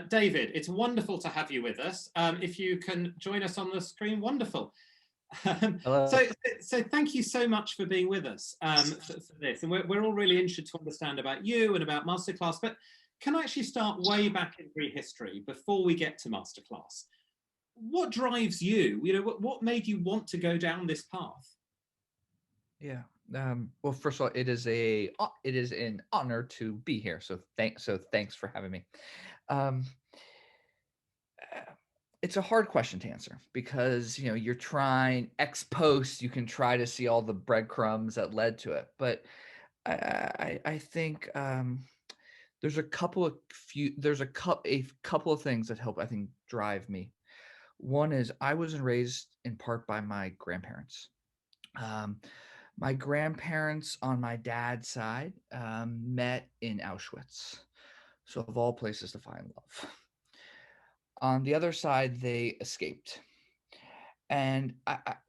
David, it's wonderful to have you with us. If you can join us on the screen, wonderful. Hello. So thank you so much for being with us for this. And we're all really interested to understand about you and about MasterClass. But can I actually start way back in prehistory before we get to MasterClass? What drives you? What made you want to go down this path? Yeah. Well, first of all, it is an honor to be here. So thanks for having me. Um, it's a hard question to answer because you're trying ex post. You can try to see all the breadcrumbs that led to it, but I think there's a couple of things that help, I think, drive me. One is I was raised in part by my grandparents. My grandparents on my dad's side met in Auschwitz. So of all places to find love. On the other side, they escaped. And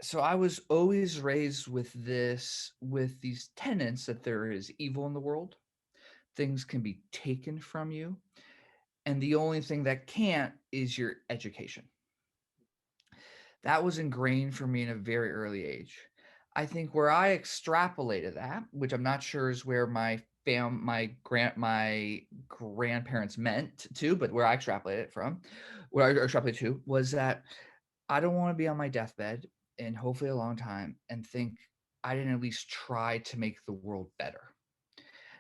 so I was always raised with these tenets that there is evil in the world. Things can be taken from you. And the only thing that can't is your education. That was ingrained for me in a very early age. I think where I extrapolated that, which I'm not sure is where my grandparents meant to, but where I extrapolated it from, where I extrapolated to was that I don't want to be on my deathbed and hopefully a long time and think I didn't at least try to make the world better.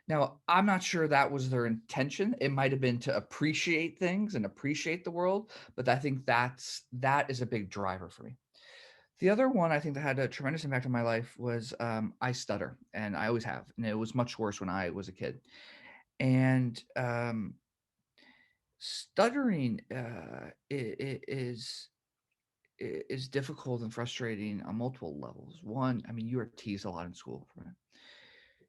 Now, I'm not sure that was their intention. It might have been to appreciate things and appreciate the world, but I think that is a big driver for me. The other one I think that had a tremendous impact on my life was I stutter, and I always have, and it was much worse when I was a kid. And stuttering is difficult and frustrating on multiple levels. One, I mean, you are teased a lot in school for it.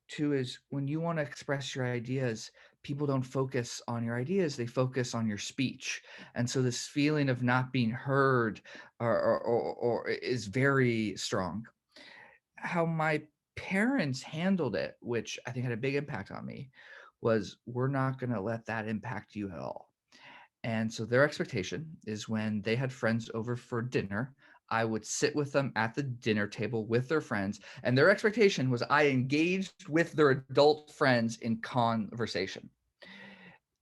Two is when you want to express your ideas, people don't focus on your ideas, they focus on your speech. And so this feeling of not being heard or is very strong. How my parents handled it, which I think had a big impact on me, was we're not going to let that impact you at all. And so their expectation is when they had friends over for dinner, I would sit with them at the dinner table with their friends. And their expectation was I engaged with their adult friends in conversation.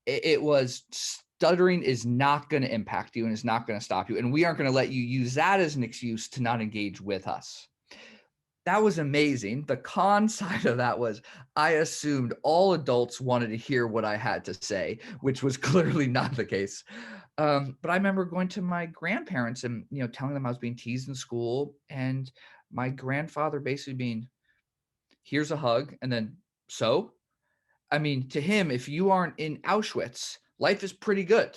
It was stuttering is not going to impact you and is not going to stop you. And we aren't going to let you use that as an excuse to not engage with us. That was amazing. The con side of that was I assumed all adults wanted to hear what I had to say, which was clearly not the case. But I remember going to my grandparents and telling them I was being teased in school, and my grandfather basically being, "Here's a hug," and then so. I mean, to him, if you aren't in Auschwitz, life is pretty good.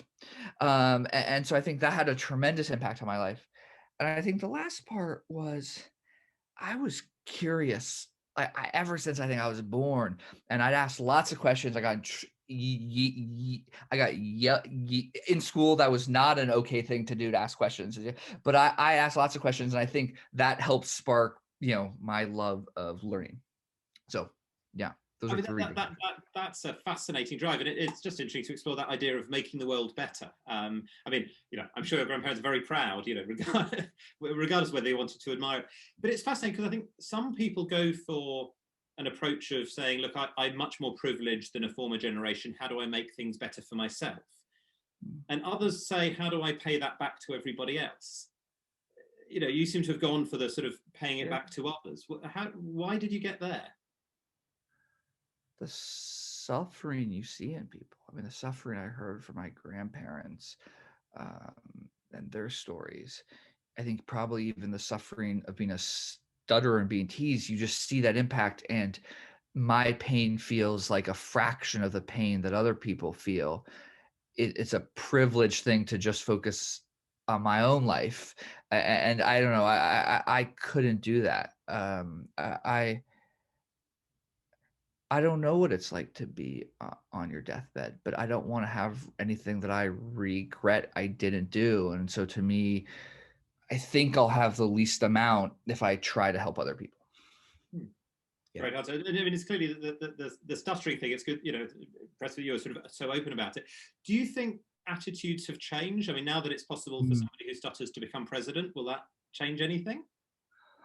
And so I think that had a tremendous impact on my life. And I think the last part was I was curious ever since I think I was born, and I'd ask lots of questions. I got in school. That was not an okay thing to do, to ask questions, but I asked lots of questions, and I think that helped spark my love of learning. So yeah, those are three. That's a fascinating drive, and it's just interesting to explore that idea of making the world better. I mean, I'm sure your grandparents are very proud, regardless of whether they wanted to admire it. But it's fascinating because I think some people go for an approach of saying, look, I'm much more privileged than a former generation. How do I make things better for myself? And others say, how do I pay that back to everybody else? You seem to have gone for the sort of paying it back to others. Why did you get there? The suffering you see in people. I mean, the suffering I heard from my grandparents and their stories. I think probably even the suffering of being a stutterer and being teased, you just see that impact. And my pain feels like a fraction of the pain that other people feel. It's a privileged thing to just focus on my own life. And I don't know, I couldn't do that. I don't know what it's like to be on your deathbed, but I don't want to have anything that I regret I didn't do. And so to me, I think I'll have the least amount if I try to help other people. Yeah. Right. I mean, it's clearly the stuttering thing. It's good, impressive you're sort of so open about it. Do you think attitudes have changed? I mean, now that it's possible for somebody who stutters to become president, will that change anything?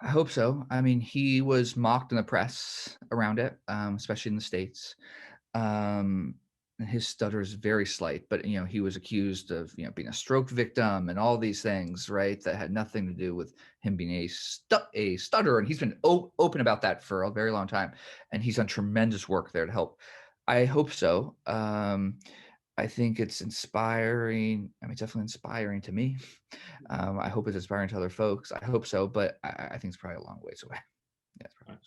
I hope so. I mean, he was mocked in the press around it, especially in the States. Um, and his stutter is very slight, but he was accused of being a stroke victim and all these things, right? That had nothing to do with him being a stutterer. And he's been open about that for a very long time, and he's done tremendous work there to help. I hope so. I think it's inspiring. I mean, it's definitely inspiring to me. I hope it's inspiring to other folks. I hope so, but I think it's probably a long ways away. Yeah, it's probably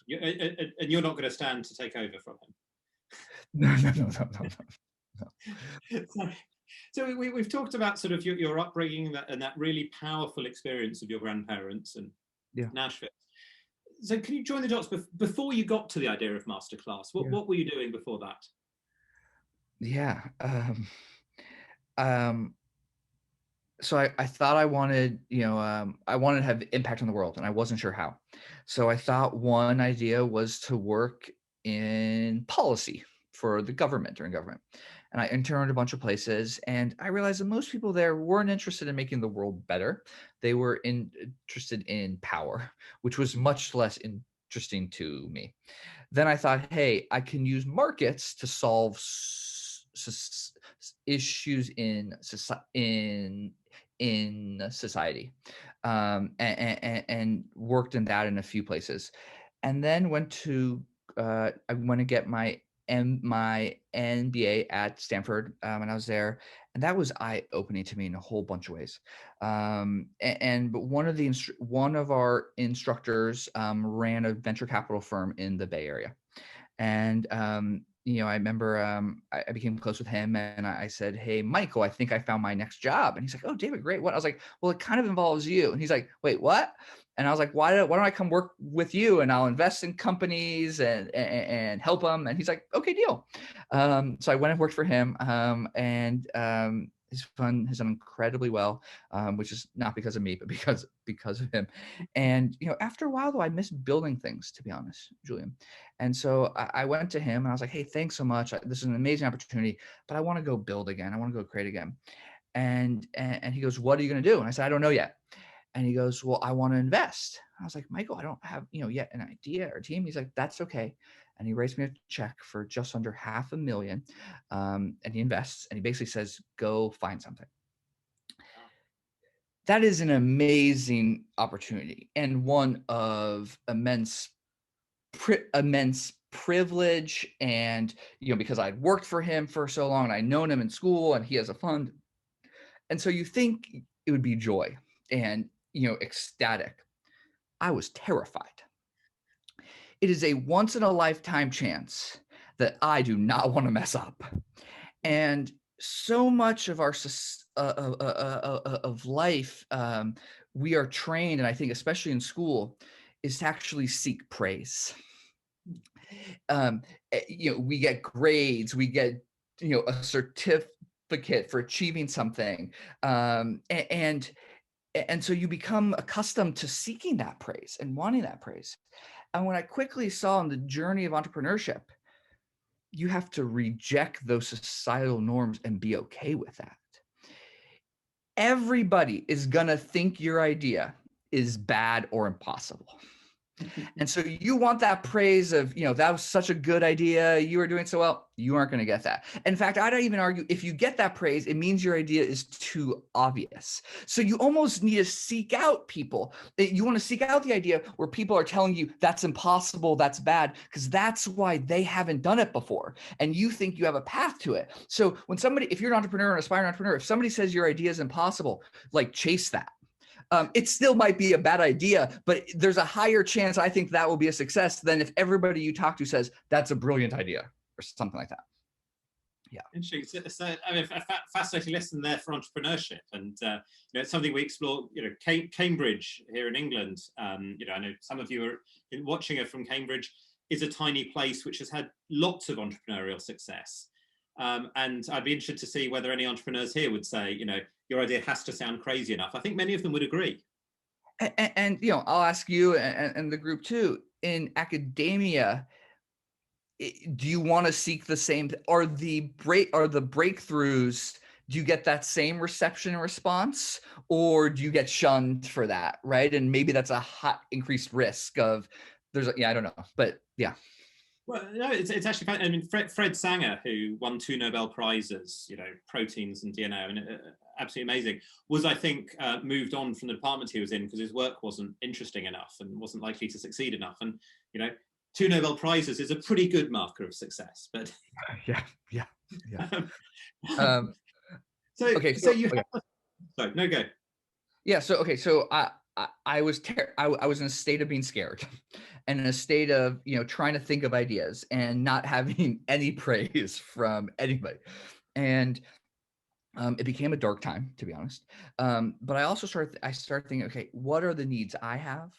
and you're not going to stand to take over from him. No. So we've talked about sort of your upbringing and that really powerful experience of your grandparents and Nashville. So can you join the dots before you got to the idea of MasterClass? What were you doing before that? Yeah. So I thought I wanted, I wanted to have impact on the world, and I wasn't sure how. So I thought one idea was to work in policy for the government, or in government. And I interned a bunch of places, and I realized that most people there weren't interested in making the world better. They were interested in power, which was much less interesting to me. Then I thought, hey, I can use markets to solve issues in society, and worked in that in a few places, and then I went to get my MBA at Stanford, and I was there, and that was eye-opening to me in a whole bunch of ways. But one of our instructors ran a venture capital firm in the Bay Area, and I remember I became close with him, and I said, "Hey, Michael, I think I found my next job." And he's like, "Oh, David, great. What?" I was like, "Well, it kind of involves you." And he's like, "Wait, what?" And I was like, why don't I come work with you, and I'll invest in companies and help them? And he's like, "Okay, deal." So I went and worked for him, and his fund has done incredibly well, which is not because of me, but because of him. And after a while, though, I missed building things, to be honest, Julian. And so I went to him and I was like, "Hey, thanks so much. This is an amazing opportunity, but I want to go build again. I want to go create again." And he goes, "What are you going to do?" And I said, "I don't know yet." And he goes, "Well, I want to invest." I was like, "Michael, I don't have, yet an idea or team." He's like, "That's okay." And he writes me a check for just under $500,000. And he invests, and he basically says, "Go find something." That is an amazing opportunity, and one of immense privilege. And, because I'd worked for him for so long, and I'd known him in school, and he has a fund. And so you think it would be joy and, ecstatic. I was terrified. It is a once in a lifetime chance that I do not want to mess up. And so much of our of life, we are trained, and I think especially in school, is to actually seek praise. We get grades, we get a certificate for achieving something, and so you become accustomed to seeking that praise and wanting that praise. And what I quickly saw in the journey of entrepreneurship, you have to reject those societal norms and be okay with that. Everybody is going to think your idea is bad or impossible. And so you want that praise of, that was such a good idea, you were doing so well. You aren't going to get that. In fact, I'd even argue if you get that praise, it means your idea is too obvious. So you almost need to seek out people. You want to seek out the idea where people are telling you that's impossible, that's bad, because that's why they haven't done it before. And you think you have a path to it. So when if you're an entrepreneur, an aspiring entrepreneur, if somebody says your idea is impossible, chase that. It still might be a bad idea, but there's a higher chance I think that will be a success than if everybody you talk to says that's a brilliant idea or something like that. Yeah. Interesting. So I mean, a fascinating lesson there for entrepreneurship, and it's something we explore. Cambridge here in England. I know some of you are watching it from Cambridge. Is a tiny place which has had lots of entrepreneurial success. And I'd be interested to see whether any entrepreneurs here would say, your idea has to sound crazy enough. I think many of them would agree. And I'll ask you and the group too, in academia, do you want to seek the same, are the breakthroughs do you get that same reception and response, or do you get shunned for that, right? And maybe that's a hot increased risk of I don't know, but yeah. Well, no, it's actually fun. I mean, Fred Sanger, who won 2 Nobel Prizes, proteins and DNA, I mean, absolutely amazing, was, I think, moved on from the department he was in because his work wasn't interesting enough and wasn't likely to succeed enough. And, 2 Nobel Prizes is a pretty good marker of success. But yeah. So you okay. Sorry, no, go. Yeah. So I was I was in a state of being scared, and in a state of trying to think of ideas and not having any praise from anybody, and it became a dark time, to be honest. But I also started thinking, okay, what are the needs I have?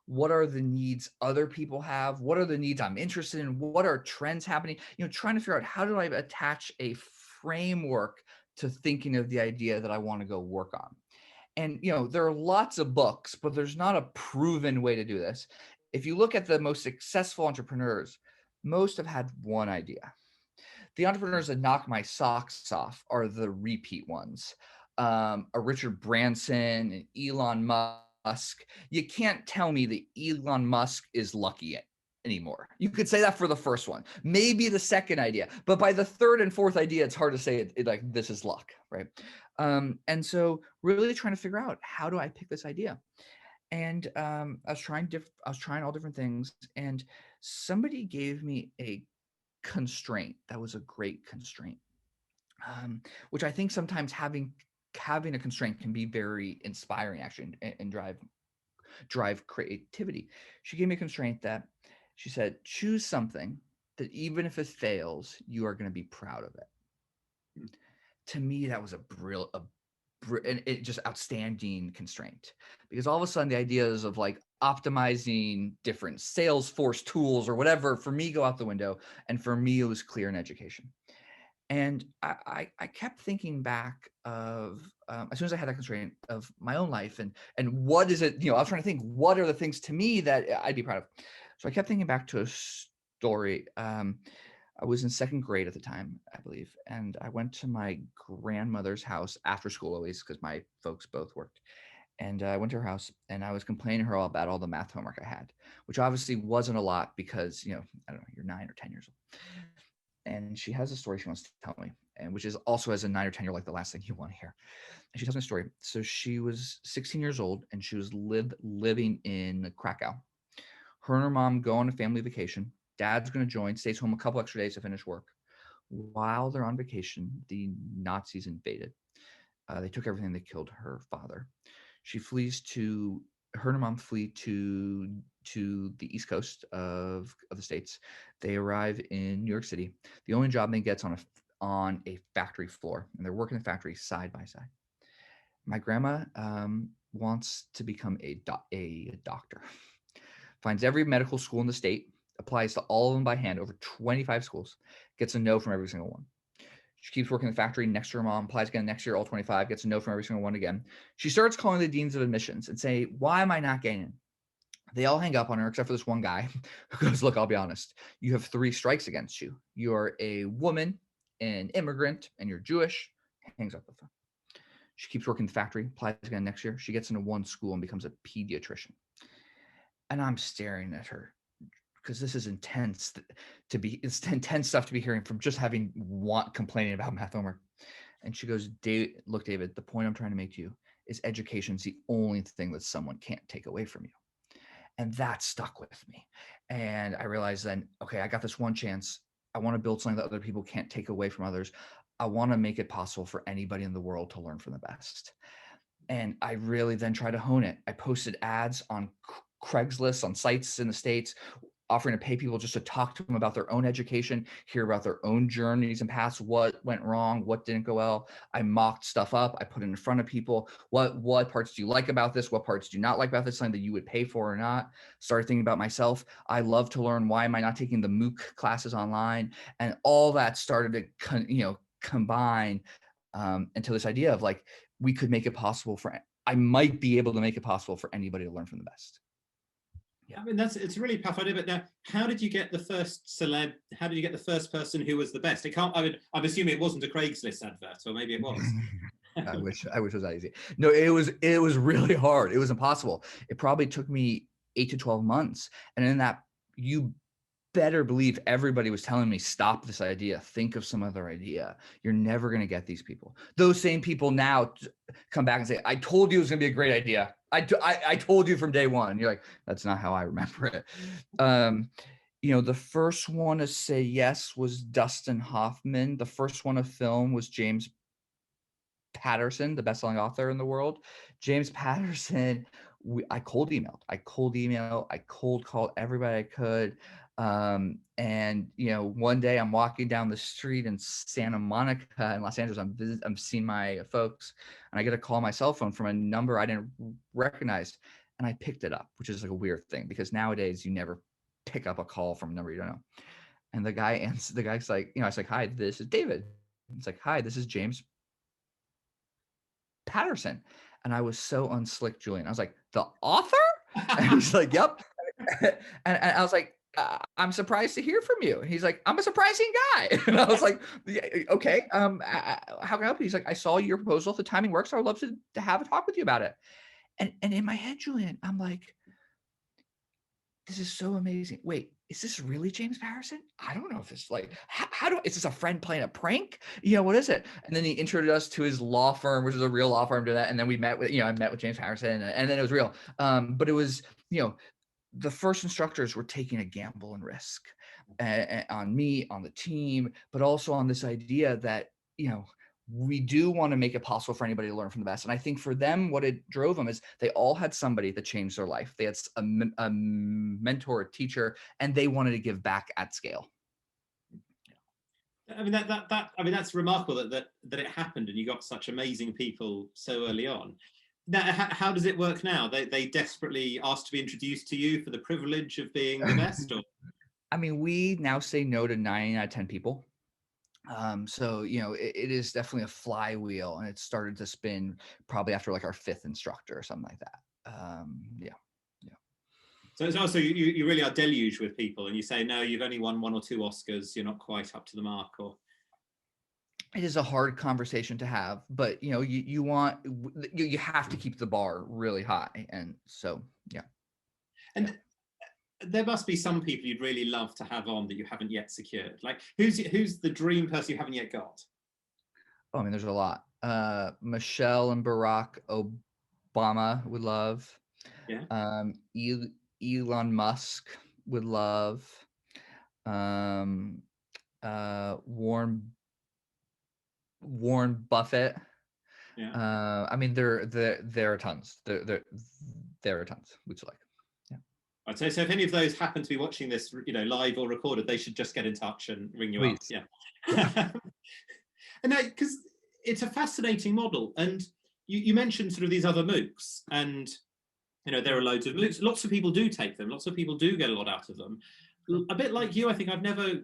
What are the needs other people have? What are the needs I'm interested in? What are trends happening? Trying to figure out how do I attach a framework to thinking of the idea that I want to go work on. And, there are lots of books, but there's not a proven way to do this. If you look at the most successful entrepreneurs, most have had one idea. The entrepreneurs that knock my socks off are the repeat ones. A Richard Branson, and Elon Musk. You can't tell me that Elon Musk is lucky anymore. You could say that for the first one, maybe the second idea, but by the third and fourth idea, it's hard to say it like this is luck, right? And so really trying to figure out, how do I pick this idea? And I was trying all different things, and somebody gave me a constraint that was a great constraint, which I think sometimes having a constraint can be very inspiring, actually, and drive creativity. She gave me a constraint that she said, choose something that even if it fails, you are going to be proud of it. To me, that was and it just outstanding constraint, because all of a sudden the ideas of like optimizing different Salesforce tools or whatever for me go out the window. And for me, it was clear in education. And I kept thinking back of as soon as I had that constraint of my own life and what is it, I was trying to think, what are the things to me that I'd be proud of? So I kept thinking back to a story. I was in second grade at the time, I believe, and I went to my grandmother's house after school, always, because my folks both worked. And I went to her house and I was complaining to her all about all the math homework I had, which obviously wasn't a lot because, I don't know, you're 9 or 10 years old. And she has a story she wants to tell me, and which is also, as a 9 or 10 year old, like the last thing you want to hear. And she tells me a story. So she was 16 years old and she was living in Krakow. Her and her mom go on a family vacation. Dad's going to join, stays home a couple extra days to finish work. While they're on vacation, the Nazis invaded. They took everything. They killed her father. Her and her mom flee to the East Coast of the States. They arrive in New York City. The only job they get on a factory floor, and they're working in the factory side by side. My grandma wants to become a doctor. Finds every medical school in the state, applies to all of them by hand, over 25 schools, gets a no from every single one. She keeps working in the factory next to her mom, applies again next year, all 25, gets a no from every single one again. She starts calling the deans of admissions and say, why am I not getting in? They all hang up on her except for this one guy who goes, look, I'll be honest. You have 3 strikes against you. You're a woman, an immigrant, and you're Jewish. Hangs up the phone. She keeps working in the factory, applies again next year. She gets into one school and becomes a pediatrician. And I'm staring at her because this is intense it's intense stuff to be hearing from just having complaining about math homework. And she goes, look, David, the point I'm trying to make to you is education's the only thing that someone can't take away from you. And that stuck with me. And I realized then, okay, I got this one chance. I want to build something that other people can't take away from others. I want to make it possible for anybody in the world to learn from the best. And I really then tried to hone it. I posted ads on Craigslist, on sites in the States, offering to pay people just to talk to them about their own education, hear about their own journeys and paths, what went wrong, what didn't go well. I mocked stuff up. I put it in front of people. What parts do you like about this? What parts do you not like about this? Something that you would pay for or not. Started thinking about myself. I love to learn. Why am I not taking the MOOC classes online? And all that started to combine into this idea of like, I might be able to make it possible for anybody to learn from the best. I mean, it's a really powerful idea. But now, how did you get the first celeb? How did you get the first person who was the best? It can't. I mean, I'm assuming it wasn't a Craigslist advert, or maybe it was. I wish it was that easy. No, it was really hard. It was impossible. It probably took me 8 to 12 months. And in that, you better believe everybody was telling me, stop this idea, think of some other idea. You're never going to get these people. Those same people now come back and say, I told you it was going to be a great idea. I told you from day one. You're like, that's not how I remember it. The first one to say yes was Dustin Hoffman. The first one to film was James Patterson, the best-selling author in the world. James Patterson, I cold emailed. I cold called everybody I could. And one day I'm walking down the street in Santa Monica in Los Angeles. I'm seeing my folks, and I get a call on my cell phone from a number I didn't recognize, and I picked it up, which is like a weird thing because nowadays you never pick up a call from a number you don't know. And the guy's like, I was like, hi, this is David. It's like, hi, this is James Patterson. And I was so unslick, Julian. I was like, the author? And he's like, yep. And I was like, I'm surprised to hear from you. He's like, I'm a surprising guy. And I was like, yeah, okay. How can I help you? He's like, I saw your proposal. If the timing works, I would love to have a talk with you about it. And in my head, Julian, I'm like, this is so amazing. Wait, is this really James Patterson? I don't know if it's like, is this a friend playing a prank? What is it? And then he introduced us to his law firm, which is a real law firm to that. And then we met with, I met with James Patterson, and then it was real. But it was, the first instructors were taking a gamble and risk on me, on the team, but also on this idea that, we do want to make it possible for anybody to learn from the best. And I think for them, what it drove them is they all had somebody that changed their life. They had a mentor, a teacher, and they wanted to give back at scale. I mean, that's remarkable that it happened and you got such amazing people so early on. Now, how does it work now? They desperately ask to be introduced to you for the privilege of being the best? Or? I mean, we now say no to 9 out of 10 people. So, it is definitely a flywheel, and it started to spin probably after like our 5th instructor or something like that. Yeah. So it's also, you really are deluged with people, and you say, no, you've only won 1 or 2 Oscars. You're not quite up to the mark. Or it is a hard conversation to have, but you have to keep the bar really high. And so, yeah. And there must be some people you'd really love to have on that you haven't yet secured. Like, who's the dream person you haven't yet got? Oh, I mean, there's a lot. Michelle and Barack Obama would love. Yeah. Elon Musk would love. Warren Buffett. Yeah. I mean, there are tons. There are tons. Which like. I'd say so. If any of those happen to be watching this, live or recorded, they should just get in touch and ring you up. Yeah. And because it's a fascinating model, and you mentioned sort of these other MOOCs, and there are loads of MOOCs. Lots of people do take them. Lots of people do get a lot out of them. A bit like you, I think I've never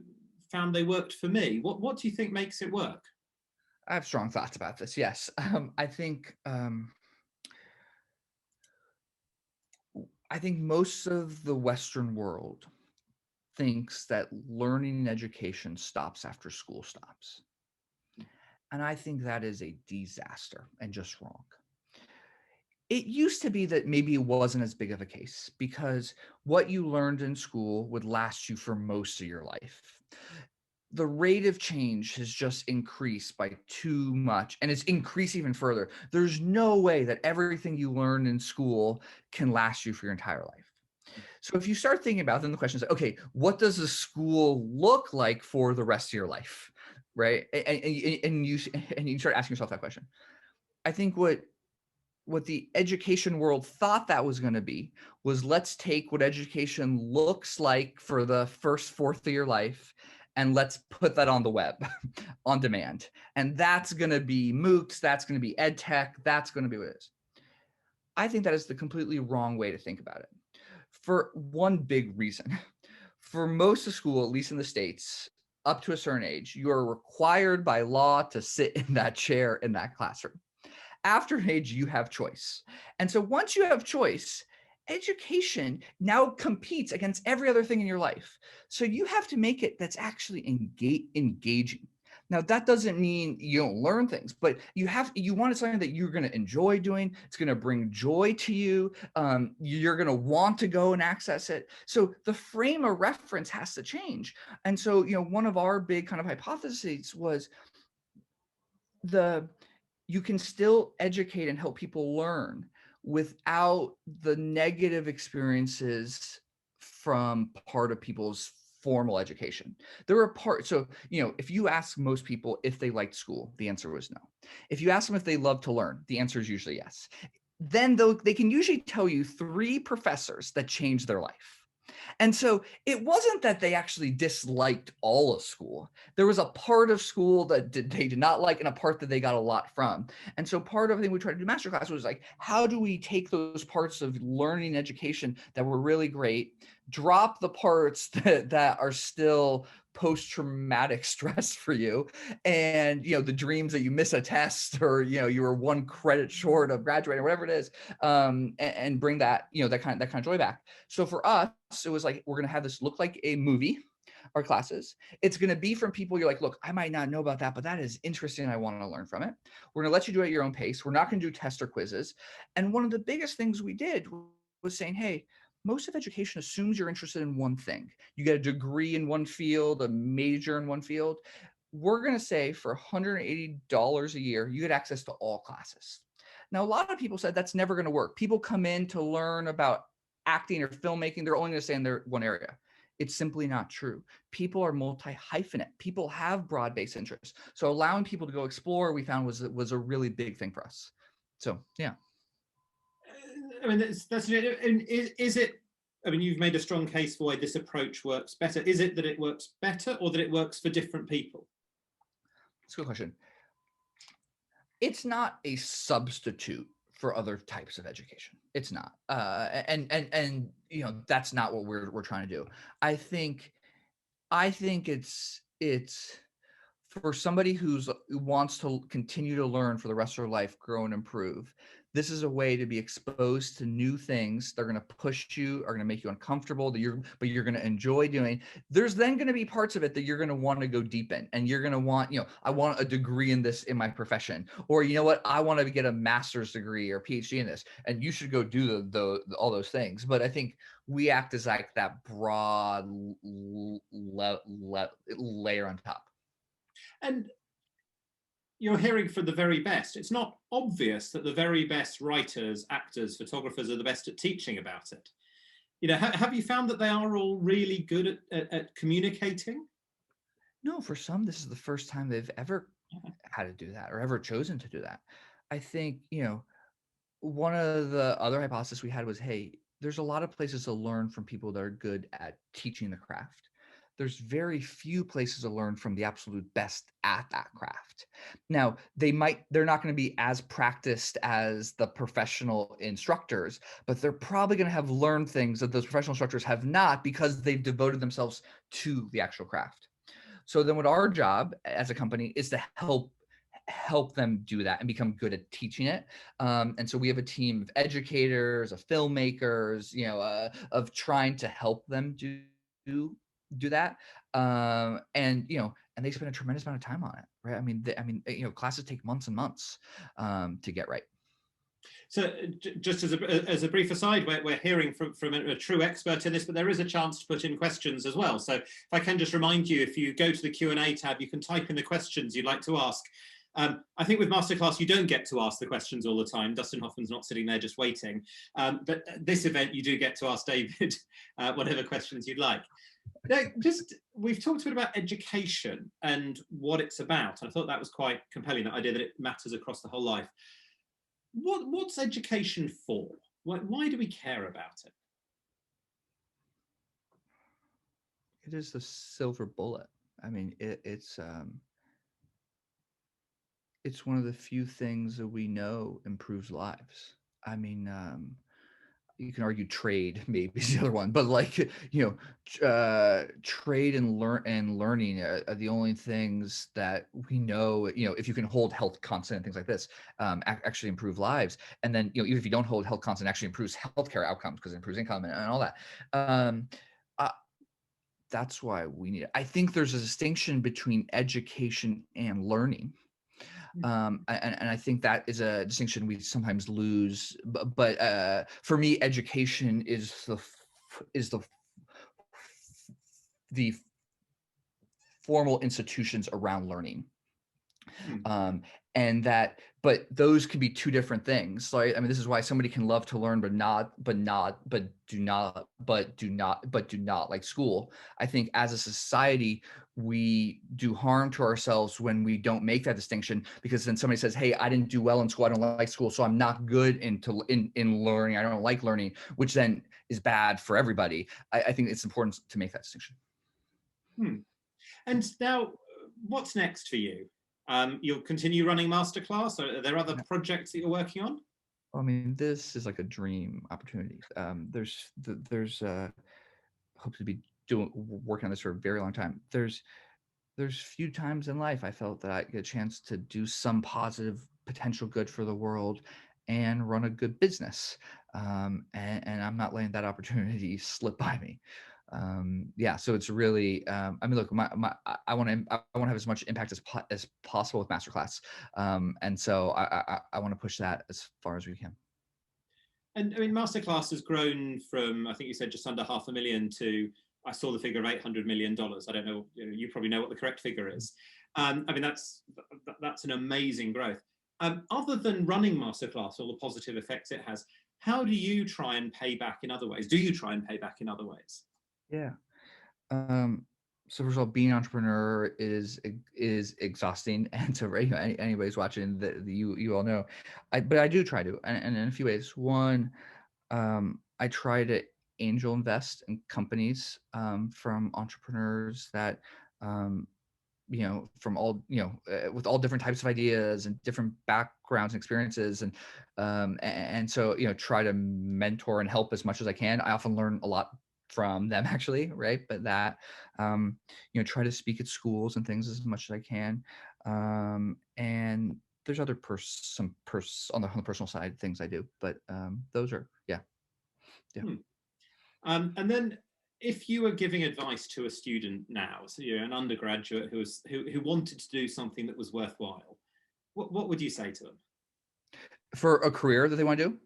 found they worked for me. What do you think makes it work? I have strong thoughts about this. Yes, I think most of the Western world thinks that learning and education stops after school stops. And I think that is a disaster and just wrong. It used to be that maybe it wasn't as big of a case because what you learned in school would last you for most of your life. The rate of change has just increased by too much, and it's increased even further. There's no way that everything you learn in school can last you for your entire life. So if you start thinking about it, then the question is, okay, what does a school look like for the rest of your life, right? And you start asking yourself that question. I think what the education world thought that was going to be was, let's take what education looks like for the first fourth of your life and let's put that on the web on demand. And that's going to be MOOCs. That's going to be ed tech. That's going to be what it is. I think that is the completely wrong way to think about it for one big reason. For most of school, at least in the States, up to a certain age, you are required by law to sit in that chair in that classroom. After an age, you have choice. And so once you have choice, education now competes against every other thing in your life. So you have to make it that's actually engaging. Now that doesn't mean you don't learn things, but you want something that you're going to enjoy doing. It's going to bring joy to you. You're going to want to go and access it. So the frame of reference has to change. And so, one of our big kind of hypotheses was you can still educate and help people learn without the negative experiences from part of people's formal education. There were parts, so, if you ask most people if they liked school, the answer was no. If you ask them if they love to learn, the answer is usually yes. Then they can usually tell you 3 professors that changed their life. And so it wasn't that they actually disliked all of school. There was a part of school that they did not like and a part that they got a lot from. And so part of the thing we tried to do MasterClass was like, how do we take those parts of learning education that were really great, drop the parts that are still post-traumatic stress for you, and the dreams that you miss a test, or you were 1 credit short of graduating, or whatever it is, and bring that that kind of joy back. So for us, it was like, we're going to have this look like a movie, our classes. It's going to be from people you're like, look, I might not know about that, but that is interesting. I want to learn from it. We're going to let you do it at your own pace. We're not going to do test or quizzes. And one of the biggest things we did was saying, hey, most of education assumes you're interested in one thing. You get a degree in one field, a major in one field. We're going to say for $180 a year, you get access to all classes. Now, a lot of people said that's never going to work. People come in to learn about acting or filmmaking. They're only going to stay in their one area. It's simply not true. People are multi-hyphenate. People have broad-based interests. So allowing people to go explore, we found was a really big thing for us. So, yeah. I mean, that's is it? I mean, you've made a strong case for why this approach works better. Is it that it works better, or that it works for different people? That's a good question. It's not a substitute for other types of education. It's not. And that's not what we're trying to do. I think it's for somebody who wants to continue to learn for the rest of their life, grow and improve. This is a way to be exposed to new things. They're going to push you, are going to make you uncomfortable, but you're going to enjoy doing. There's then going to be parts of it that you're going to want to go deep in, and you're going to want, I want a degree in this in my profession, or you know what, I want to get a master's degree or PhD in this, and you should go do all those things. But I think we act as like that broad layer on top. And you're hearing from the very best. It's not obvious that the very best writers, actors, photographers are the best at teaching about it. Have you found that they are all really good at communicating? No, for some, this is the first time they've ever had to do that or ever chosen to do that. I think, one of the other hypotheses we had was, hey, there's a lot of places to learn from people that are good at teaching the craft. There's very few places to learn from the absolute best at that craft. Now, they're not going to be as practiced as the professional instructors, but they're probably going to have learned things that those professional instructors have not, because they've devoted themselves to the actual craft. So then what our job as a company is to help them do that and become good at teaching it. And so we have a team of educators, of filmmakers, of trying to help them do that. And they spend a tremendous amount of time on it, right? I mean, classes take months and months to get right. So just as a brief aside, we're hearing from a true expert in this, but there is a chance to put in questions as well. So if I can just remind you, if you go to the Q&A tab, you can type in the questions you'd like to ask. I think with MasterClass, you don't get to ask the questions all the time. Dustin Hoffman's not sitting there just waiting. But this event, you do get to ask David whatever questions you'd like. Now, we've talked a bit about education and what it's about. I thought that was quite compelling, that idea that it matters across the whole life. What's education for? Why do we care about it? It is the silver bullet. I mean, it's one of the few things that we know improves lives. I mean, you can argue trade maybe is the other one, but like, trade and learning are the only things that we know, if you can hold health constant and things like this, actually improve lives. And then, even if you don't hold health constant, actually improves healthcare outcomes because it improves income and all that. Uh, that's why we need it. I think there's a distinction between education and learning. And I think that is a distinction we sometimes lose. But for me, education is the formal institutions around learning. And that, but those can be two different things. So I mean, this is why somebody can love to learn, but do not like school. I think as a society, we do harm to ourselves when we don't make that distinction, because then somebody says, hey, I didn't do well in school, I don't like school, so I'm not good in learning, I don't like learning, which then is bad for everybody. I think it's important to make that distinction. And now, what's next for you? You'll continue running MasterClass? Are there other projects that you're working on? I mean, this is like a dream opportunity. There's hope to be working on this for a very long time. There's few times in life I felt that I get a chance to do some positive potential good for the world and run a good business. And I'm not letting that opportunity slip by me. So it's really, I mean, look, I want to have as much impact as possible with MasterClass. And so I want to push that as far as we can. And I mean, MasterClass has grown from, I think you said, just under $500,000 to, I saw the figure of $800 million. I don't know, you probably know what the correct figure is. I mean, that's an amazing growth. Other than running MasterClass, all the positive effects it has, how do you try and pay back in other ways? Do you try and pay back in other ways? Yeah. So first of all, being an entrepreneur is exhausting, and so anybody's watching, you all know, but I do try to, and in a few ways. One, I try to angel invest in companies from entrepreneurs that from all with all different types of ideas and different backgrounds and experiences, and so try to mentor and help as much as I can. I often learn a lot from them, actually, right? But that try to speak at schools and things as much as I can, and there's other on the personal side things I do, but those are yeah. And then, if you were giving advice to a student now, so you're an undergraduate who wanted to do something that was worthwhile, what would you say to them? For a career that they want to do?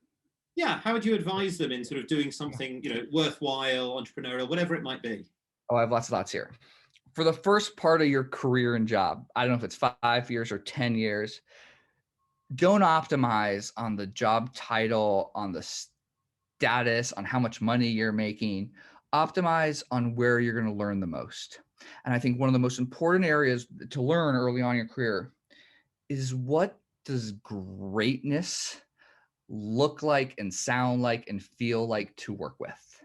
Yeah, how would you advise them in sort of doing something, worthwhile, entrepreneurial, whatever it might be? Oh, I have lots of thoughts here. For the first part of your career and job, I don't know if it's 5 years or 10 years, don't optimize on the job title, on the status, on how much money you're making. Optimize on where you're going to learn the most. And I think one of the most important areas to learn early on in your career is, what does greatness look like and sound like and feel like to work with?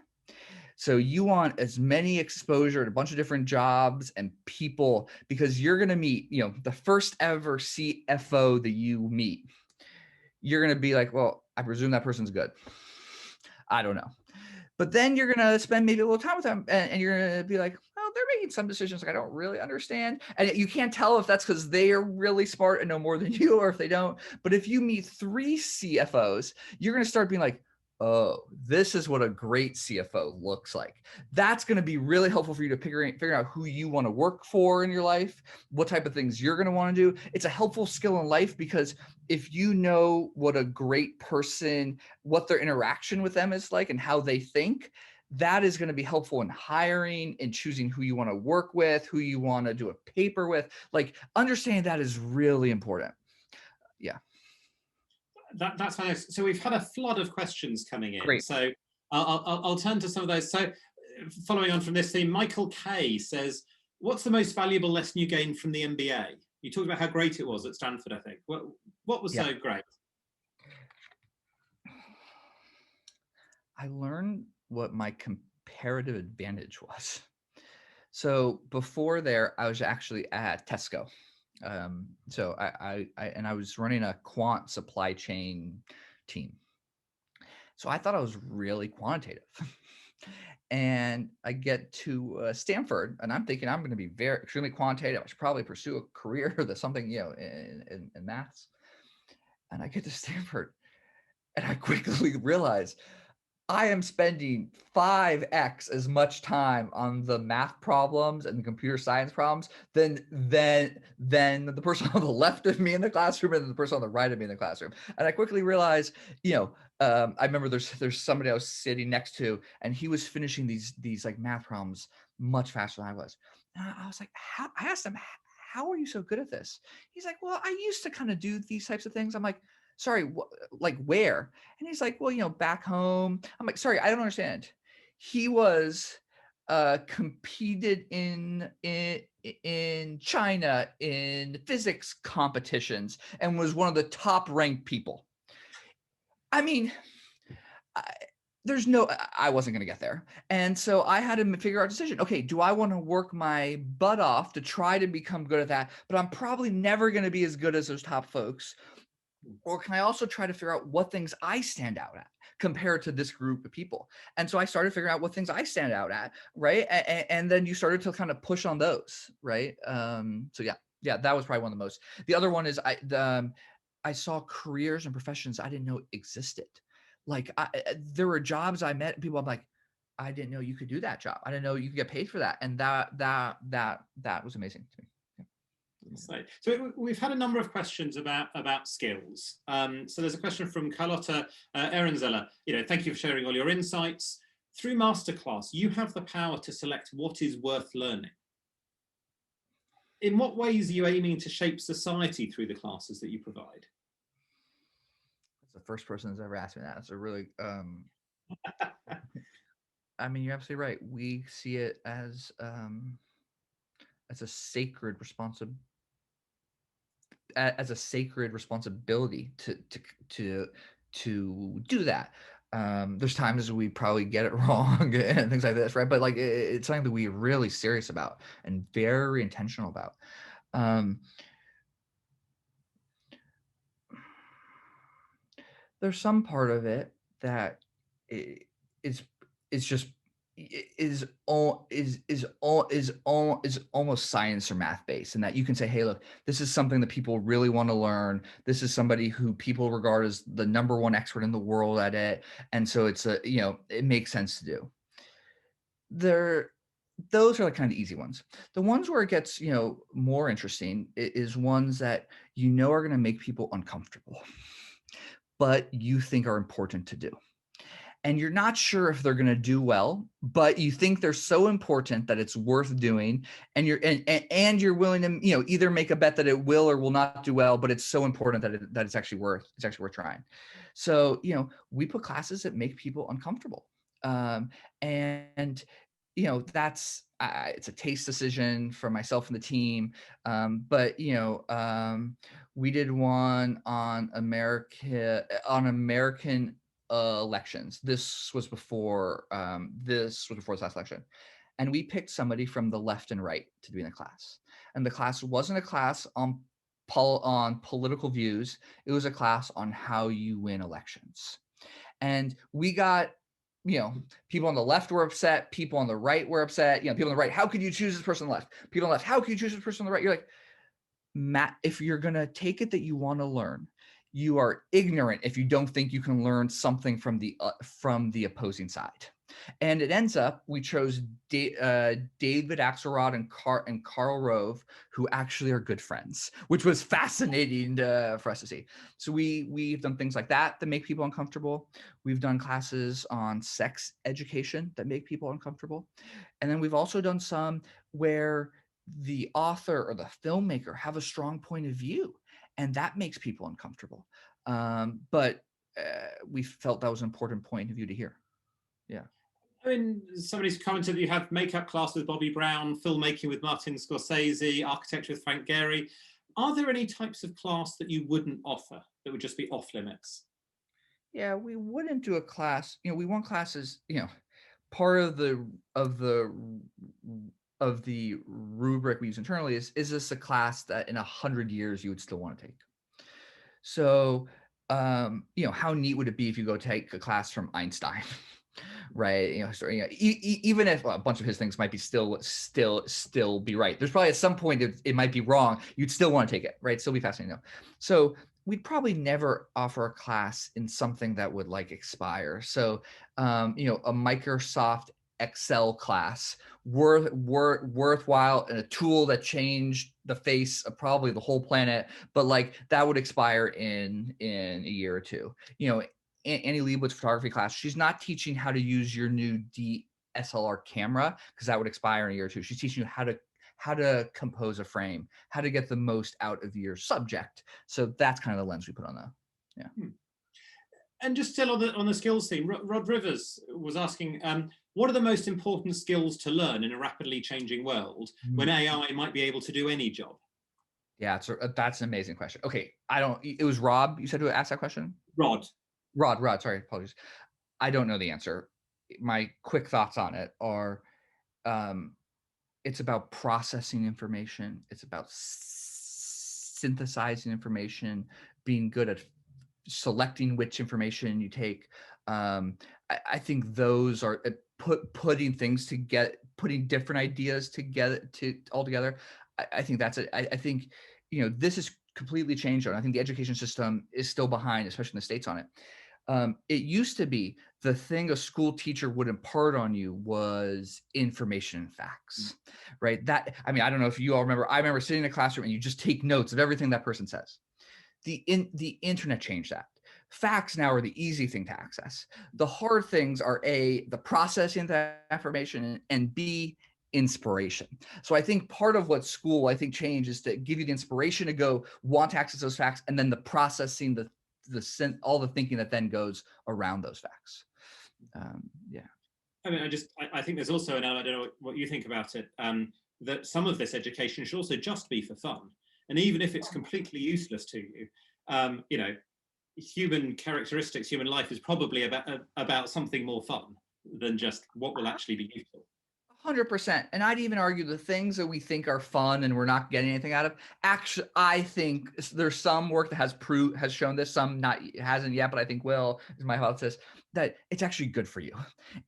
So you want as many exposure to a bunch of different jobs and people, because you're going to meet, the first ever CFO that you meet. You're going to be like, well, I presume that person's good. I don't know. But then you're going to spend maybe a little time with them, and you're going to be like, oh, they're making some decisions like I don't really understand. And you can't tell if that's because they are really smart and know more than you, or if they don't. But if you meet 3 CFOs, you're going to start being like, oh, this is what a great CFO looks like. That's going to be really helpful for you to figure out who you want to work for in your life, what type of things you're going to want to do. It's a helpful skill in life, because if you know what a great person, what their interaction with them is like and how they think, that is going to be helpful in hiring and choosing who you want to work with, who you want to do a paper with. Like, understanding that is really important. Yeah. That's nice. So we've had a flood of questions coming in. Great. So I'll turn to some of those. So following on from this theme, Michael K says, what's the most valuable lesson you gained from the MBA? You talked about how great it was at Stanford, I think. What was so great? I learned what my comparative advantage was. So before there, I was actually at Tesco. So I was running a quant supply chain team. So I thought I was really quantitative. And I get to Stanford, and I'm thinking I'm going to be very extremely quantitative. I should probably pursue a career that's something, in maths. And I get to Stanford, and I quickly realize I am spending 5x as much time on the math problems and the computer science problems than the person on the left of me in the classroom and the person on the right of me in the classroom. And I quickly realized, I remember there's somebody I was sitting next to, and he was finishing these like math problems much faster than I was. And I was like, I asked him, how are you so good at this? He's like, well, I used to kind of do these types of things. I'm like, sorry, like where? And he's like, well, back home. I'm like, sorry, I don't understand. He was competed in China in physics competitions and was one of the top ranked people. I mean, I wasn't going to get there. And so I had to figure out a decision. Okay, do I want to work my butt off to try to become good at that? But I'm probably never going to be as good as those top folks. Or can I also try to figure out what things I stand out at compared to this group of people? And so I started figuring out what things I stand out at, right? And then you started to kind of push on those, right? So yeah, that was probably one of the most. The other one is I saw careers and professions I didn't know existed. Like there were jobs I met, people I'm like, I didn't know you could do that job. I didn't know you could get paid for that, and that was amazing to me. So we've had a number of questions about skills. So there's a question from Carlotta Ehrenzeller. Thank you for sharing all your insights. Through MasterClass, you have the power to select what is worth learning. In what ways are you aiming to shape society through the classes that you provide? That's the first person who's ever asked me that. It's a really, I mean, you're absolutely right. We see it as a sacred responsibility. As a sacred responsibility to do that. There's times we probably get it wrong and things like this, right? But like it's something that we're really serious about and very intentional about. There's some part of it that is just is almost science or math based, and that you can say, hey, look, this is something that people really want to learn. This is somebody who people regard as the number one expert in the world at it, and so it's it makes sense to do. Those are like kind of the easy ones. The ones where it gets more interesting is ones that are going to make people uncomfortable, but you think are important to do. And you're not sure if they're going to do well, but you think they're so important that it's worth doing, and you're willing to either make a bet that it will or will not do well, but it's so important that it's actually worth trying. So we put classes that make people uncomfortable, and that's it's a taste decision for myself and the team, but we did one on American elections. This was before this last election, and we picked somebody from the left and right to be in the class. And the class wasn't a class on political views. It was a class on how you win elections. And we got people on the left were upset, people on the right were upset. People on the right, how could you choose this person on the left? People on the left, how could you choose this person on the right? You're like, Matt, if you're gonna take it that you want to learn, you are ignorant if you don't think you can learn something from the opposing side. And it ends up we chose David Axelrod and Karl Rove, who actually are good friends, which was fascinating for us to see. So we've done things like that make people uncomfortable. We've done classes on sex education that make people uncomfortable. And then we've also done some where the author or the filmmaker have a strong point of view, and that makes people uncomfortable. But we felt that was an important point of view to hear. Yeah. I mean, somebody's commented that you have makeup class with Bobby Brown, filmmaking with Martin Scorsese, architecture with Frank Gehry. Are there any types of class that you wouldn't offer that would just be off limits? Yeah, we wouldn't do a class. We want classes. Part of the rubric we use internally is this a class that in 100 years you would still want to take? So how neat would it be if you go take a class from Einstein? Right. Even if a bunch of his things might be still be right. There's probably at some point it might be wrong. You'd still want to take it, right? Still be fascinating. So we'd probably never offer a class in something that would like expire. So, a Microsoft Excel class worthwhile and a tool that changed the face of probably the whole planet, but like that would expire in a year or two. Annie Leibovitz photography class, she's not teaching how to use your new DSLR camera because that would expire in a year or two. She's teaching you how to compose a frame, how to get the most out of your subject. So that's kind of the lens we put on that. Yeah. And just still on the skills theme, Rod Rivers was asking, what are the most important skills to learn in a rapidly changing world when AI might be able to do any job? Yeah, that's an amazing question. Okay, it was Rob, you said, who asked that question? Rod, sorry, apologies. I don't know the answer. My quick thoughts on it are, it's about processing information. It's about synthesizing information, being good at selecting which information you take. I think those are putting things together, putting different ideas together all together. I think that's it. I think, this is completely changed. And I think the education system is still behind, especially in the States, on it. It used to be the thing a school teacher would impart on you was information and facts, right? I don't know if you all remember, I remember sitting in a classroom and you just take notes of everything that person says. The internet changed that. Facts now are the easy thing to access. The hard things are A, the processing of that information, and B, inspiration. So I think part of what school changed is to give you the inspiration to go want to access those facts, and then the processing, all the thinking that then goes around those facts. Yeah. I think there's also, and I don't know what you think about it, that some of this education should also just be for fun. And even if it's completely useless to you, human characteristics, human life is probably about something more fun than just what will actually be useful. 100%. And I'd even argue the things that we think are fun and we're not getting anything out of, actually, I think there's some work that has shown this, some hasn't yet, but I think will, is my hypothesis, that it's actually good for you.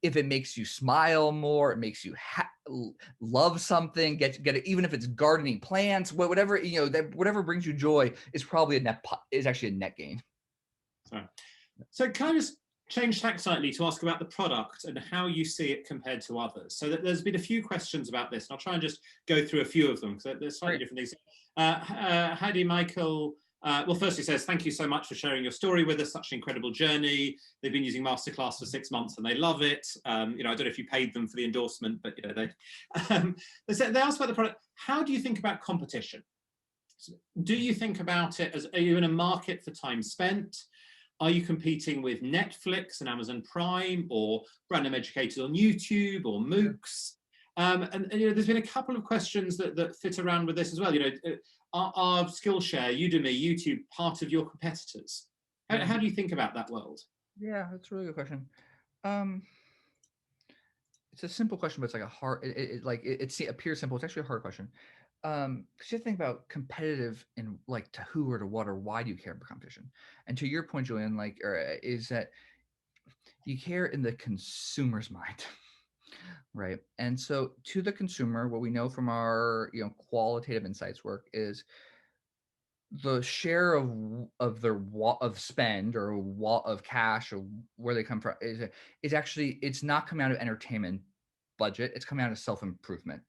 If it makes you smile more, it makes you love something, get it, even if it's gardening plants, whatever, whatever brings you joy is probably actually a net gain. So can I just change tack slightly to ask about the product and how you see it compared to others? So there's been a few questions about this, and I'll try and just go through a few of them because there's slightly different things. Hadi Michael, well, first he says, thank you so much for sharing your story with us, such an incredible journey. They've been using MasterClass for 6 months and they love it. I don't know if you paid them for the endorsement, but they asked about the product. How do you think about competition? Do you think about it as, are you in a market for time spent? Are you competing with Netflix and Amazon Prime or random educators on YouTube or MOOCs? And there's been a couple of questions that fit around with this as well. Are Skillshare, Udemy, YouTube part of your competitors? How do you think about that world? Yeah, that's a really good question. It's a simple question, but it's like a hard. It appears simple. It's actually a hard question. Because you have to think about competitive and like to who or to what or why do you care about competition? And to your point, Julian, is that you care in the consumer's mind, right? And so to the consumer, what we know from our qualitative insights work is the share of their spend or of cash or where they come from is actually, it's not coming out of entertainment budget. It's coming out of self-improvement,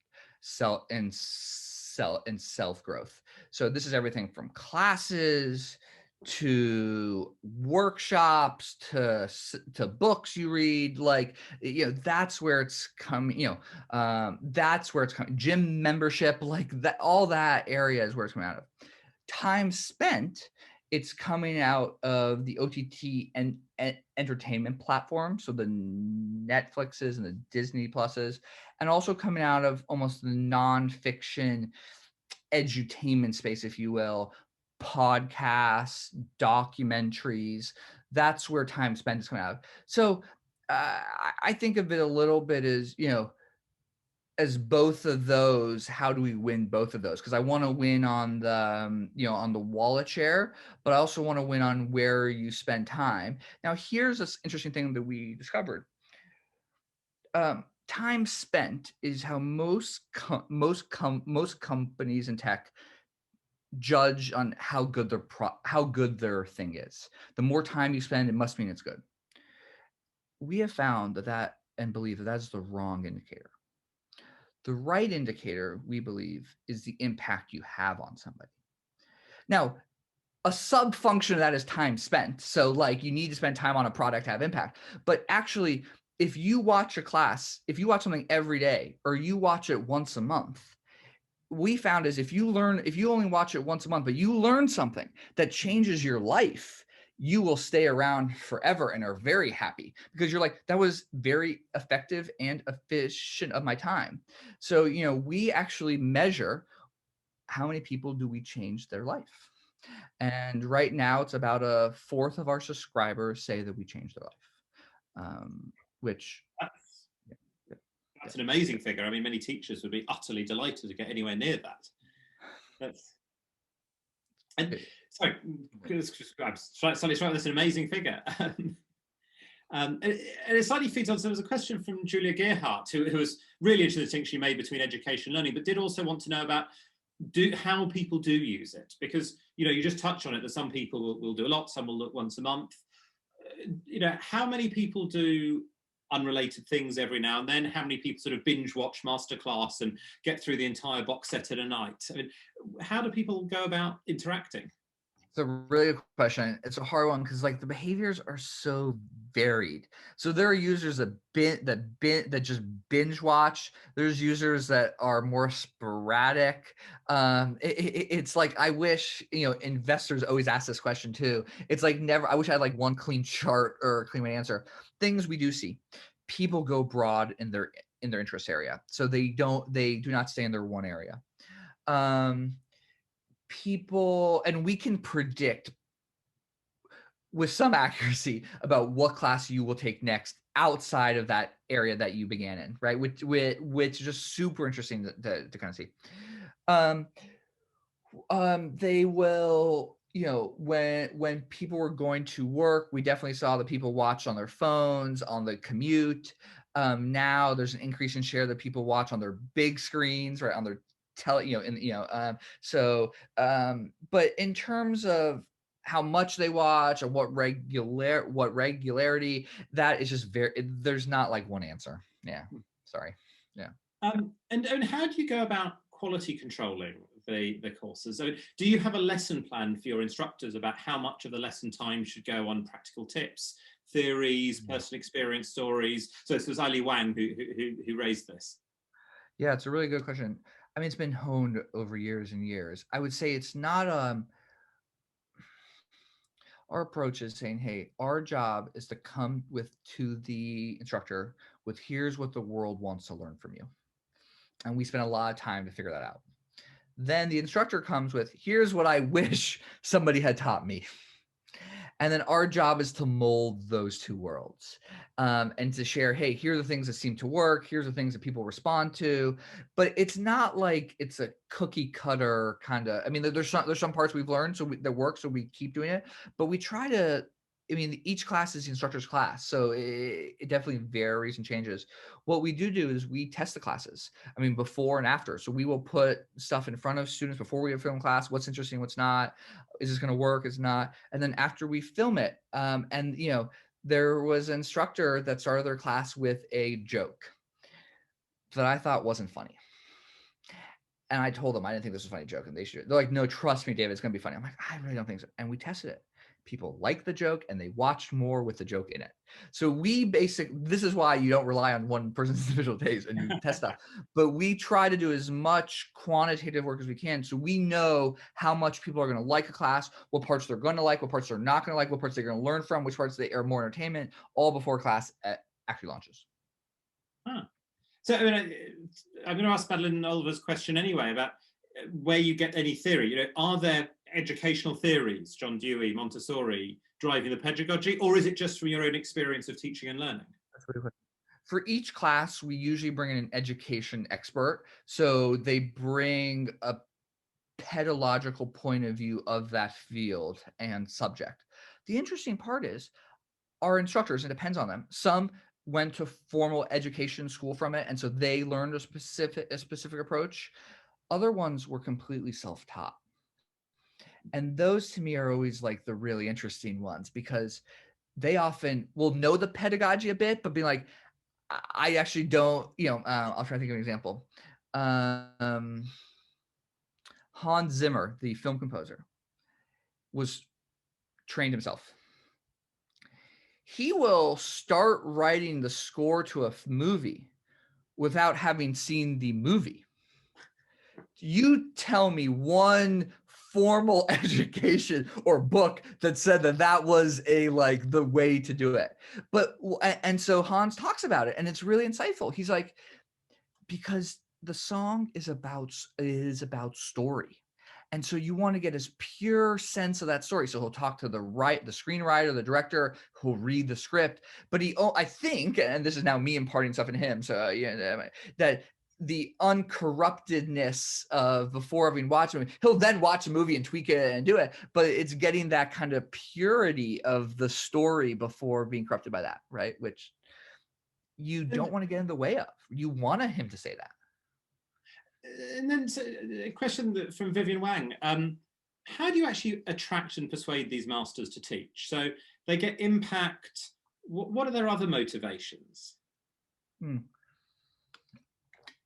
self-growth. So this is everything from classes to workshops to books you read, that's where it's coming, that's where it's coming. Gym membership, like that, all that area is where it's coming out of. Time spent, it's coming out of the OTT and entertainment platform, so the Netflixes and the Disney Pluses, and also coming out of almost the nonfiction edutainment space, if you will, podcasts, documentaries. That's where time spent is coming out of. So I think of it a little bit as, as both of those, how do we win both of those? Because I want to win on the, on the wallet share, but I also want to win on where you spend time. Now, here's this interesting thing that we discovered. Time spent is how most companies in tech judge on how good their thing is. The more time you spend, it must mean it's good. We have found that and believe that that's the wrong indicator. The right indicator, we believe, is the impact you have on somebody. Now, a sub function of that is time spent. So like you need to spend time on a product to have impact. But actually, if you watch a class, if you watch something every day, or you watch it once a month, we found is if you only watch it once a month, but you learn something that changes your life, you will stay around forever and are very happy because you're like, that was very effective and efficient of my time. So, we actually measure how many people do we change their life. And right now it's about a fourth of our subscribers say that we changed their life, which that's an amazing figure. I mean, many teachers would be utterly delighted to get anywhere near that. Sorry, I'm slightly struck. That's an amazing figure. And it slightly feeds on. So there was a question from Julia Gearhart, who was really interested in the distinction you made between education and learning, but did also want to know about how people do use it, because you just touch on it that some people will do a lot, some will look once a month. How many people do unrelated things every now and then? How many people sort of binge watch MasterClass and get through the entire box set in a night? I mean, how do people go about interacting? It's a really good question. It's a hard one because like the behaviors are so varied. So there are users that just binge watch. There's users that are more sporadic. It's like I wish investors always ask this question too. It's like never. I wish I had like one clean chart or clean answer. Things we do see, people go broad in their interest area, so they do not stay in their one area. People, and we can predict with some accuracy about what class you will take next outside of that area that you began in, right? Which is just super interesting to kind of see. They will, when people were going to work, we definitely saw that people watch on their phones, on the commute. Now there's an increase in share that people watch on their big screens, right, on their but in terms of how much they watch or what regularity, that is just there's not like one answer. Yeah. Sorry. Yeah. And how do you go about quality controlling the courses? So do you have a lesson plan for your instructors about how much of the lesson time should go on practical tips, theories, personal experience stories? So this was Ali Wang who raised this. Yeah, it's a really good question. I mean, it's been honed over years and years. I would say it's not our approach is saying, hey, our job is to come to the instructor with here's what the world wants to learn from you. And we spend a lot of time to figure that out. Then the instructor comes with here's what I wish somebody had taught me. And then our job is to mold those two worlds and to share, hey, here are the things that seem to work. Here's the things that people respond to. But it's not like it's a cookie cutter kind of, I mean, there's some parts we've learned that work, so we keep doing it. But we try to, I mean, each class is the instructor's class. So it definitely varies and changes. What we do is we test the classes. I mean, before and after. So we will put stuff in front of students before we have film class. What's interesting, what's not. Is this going to work? Is not. And then after we film it, and there was an instructor that started their class with a joke that I thought wasn't funny. And I told them I didn't think this was a funny joke, and they're like, no, trust me, David, it's going to be funny. I'm like, I really don't think so. And we tested it. People liked the joke and they watched more with the joke in it. So this is why you don't rely on one person's individual taste and you test stuff. But we try to do as much quantitative work as we can. So we know how much people are going to like a class, what parts they're going to like, what parts they're not going to like, what parts they're going to learn from, which parts they are more entertainment, all before class actually launches. Huh. So I mean, I'm going to ask Madeline Oliver's question anyway about where you get any theory. Are there educational theories, John Dewey, Montessori, driving the pedagogy, or is it just from your own experience of teaching and learning? That's really quick. for each class, we usually bring in an education expert. So they bring a pedagogical point of view of that field and subject. The interesting part is our instructors, it depends on them. Some went to formal education school from it, and so they learned a specific approach. Other ones were completely self-taught. And those to me are always like the really interesting ones, because they often will know the pedagogy a bit, but be like, I actually don't, I'll try to think of an example. Hans Zimmer, the film composer, was trained himself. He will start writing the score to a movie without having seen the movie. You tell me one formal education or book that said that was the way to do it. And so Hans talks about it, and it's really insightful. He's like, because the song is about story. And so you want to get as pure sense of that story. So he'll talk to the screenwriter, the director, who'll read the script. But I think, and this is now me imparting stuff in him, so that the uncorruptedness of before having watched a movie, he'll then watch a movie and tweak it and do it. But it's getting that kind of purity of the story before being corrupted by that, right? Which you don't want to get in the way of. You want him to say that. And then a question from Vivian Wang. How do you actually attract and persuade these masters to teach? So they get impact. What are their other motivations?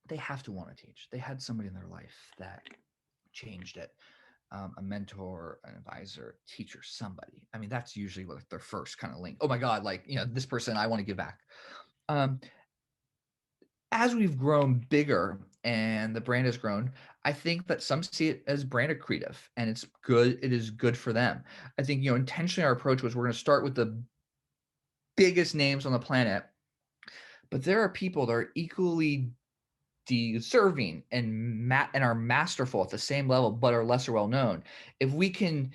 They have to want to teach. They had somebody in their life that changed it. A mentor, an advisor, teacher, somebody. I mean, that's usually what their first kind of link. Oh my God, this person, I want to give back. As we've grown bigger and the brand has grown, I think that some see it as brand accretive, and it's good. It is good for them. I think, intentionally our approach was, we're going to start with the biggest names on the planet, but there are people that are equally deserving and are masterful at the same level, but are lesser well known. If we can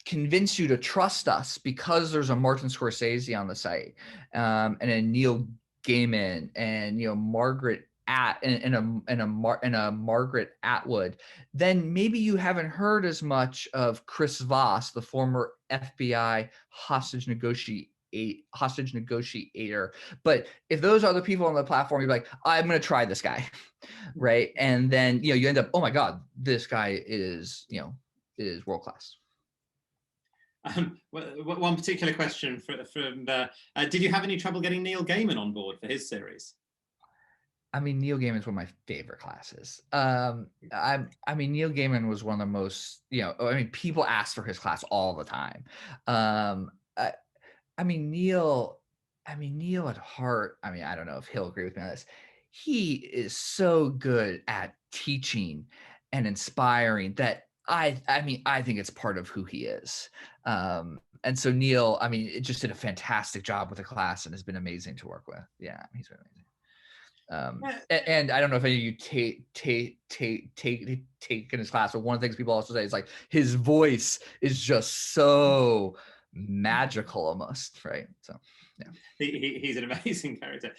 convince you to trust us because there's a Martin Scorsese on the site, and a Neil Gaiman, and Margaret a Margaret Atwood, then maybe you haven't heard as much of Chris Voss, the former FBI hostage negotiator. But if those other people on the platform, you're like, I'm going to try this guy, right? And then you end up, oh my God, this guy is world class. One particular question from did you have any trouble getting Neil Gaiman on board for his series? I mean, Neil Gaiman is one of my favorite classes. Neil Gaiman was one of the most, people ask for his class all the time. Neil at heart, I don't know if he'll agree with me on this. He is so good at teaching and inspiring that I think it's part of who he is. And so Neil, it just did a fantastic job with the class and has been amazing to work with. Yeah, he's been amazing. And I don't know if any of you taken his class, but one of the things people also say is his voice is just so magical almost, right? So yeah, he's an amazing character.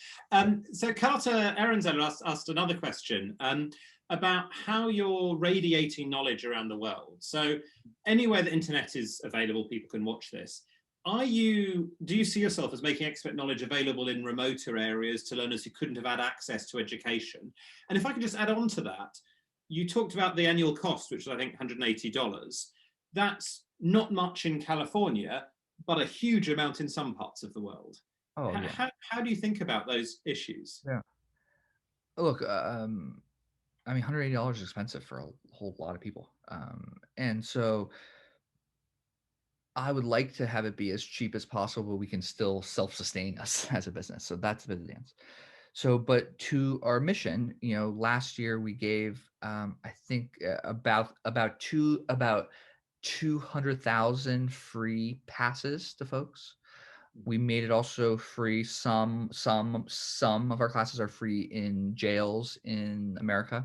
So Carter Ehrenzeller asked another question about how you're radiating knowledge around the world. So anywhere the internet is available, people can watch this. Do you see yourself as making expert knowledge available in remoter areas to learners who couldn't have had access to education? And if I could just add on to that, you talked about the annual cost, which is I think $180. That's not much in California, but a huge amount in some parts of the world. Oh, yeah. How do you think about those issues? Yeah. Look, $180 is expensive for a whole lot of people. And so I would like to have it be as cheap as possible. We can still self-sustain us as a business. So that's the dance. So, but to our mission, last year we gave, I think about 200,000 free passes to folks. We made it also free. Some of our classes are free in jails in America.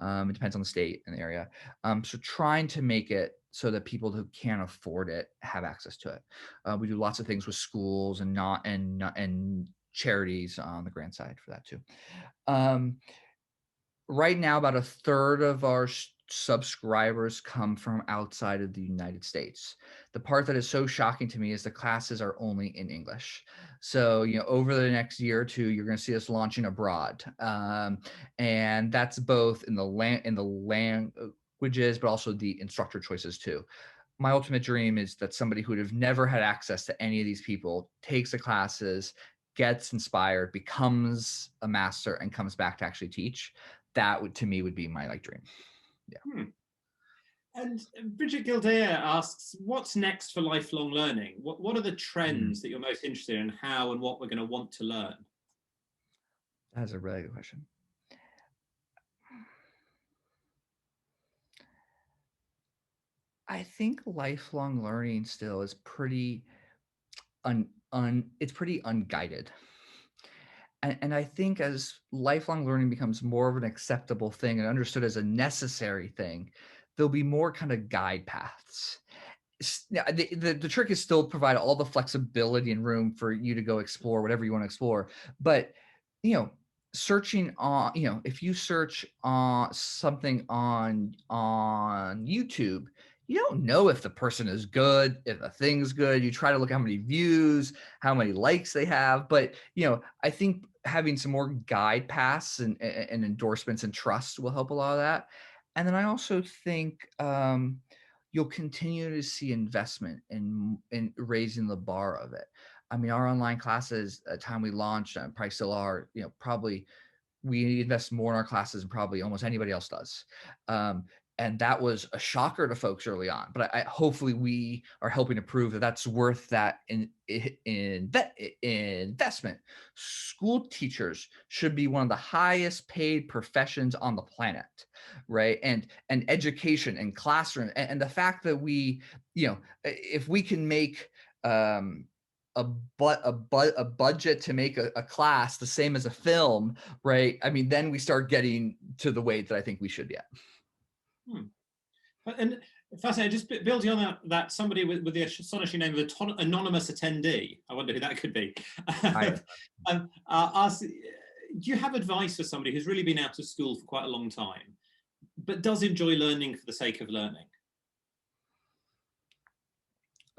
It depends on the state and the area. So trying to make it so that people who can't afford it have access to it. We do lots of things with schools and charities on the grant side for that too. Right now, about a third of our subscribers come from outside of the United States. The part that is so shocking to me is the classes are only in English. So, over the next year or two, you're going to see us launching abroad. And that's both in the languages, but also the instructor choices too. My ultimate dream is that somebody who would have never had access to any of these people takes the classes, gets inspired, becomes a master, and comes back to actually teach. That would, to me, would be my dream. Yeah. And Bridget Gildair asks, what's next for lifelong learning? What are the trends that you're most interested in, how and what we're going to want to learn? That's a really good question. I think lifelong learning still is pretty it's pretty unguided. And I think as lifelong learning becomes more of an acceptable thing and understood as a necessary thing, there'll be more kind of guide paths. The trick is still provide all the flexibility and room for you to go explore whatever you want to explore. But, searching on, if you search on something on YouTube, you don't know if the person is good, if the thing's good. You try to look how many views, how many likes they have. But, I think having some more guide paths and endorsements and trust will help a lot of that. And then I also think you'll continue to see investment in raising the bar of it. I mean, our online classes at the time we launched, probably still are, probably we invest more in our classes than probably almost anybody else does. And that was a shocker to folks early on, but hopefully we are helping to prove that that's worth that investment. School teachers should be one of the highest paid professions on the planet, right? And education and classroom and the fact that we, if we can make a budget to make a class the same as a film, right? I mean, then we start getting to the weight that I think we should get. And fascinating, just building on that somebody with the astonishing name of anonymous attendee, I wonder who that could be. Do you have advice for somebody who's really been out of school for quite a long time, but does enjoy learning for the sake of learning?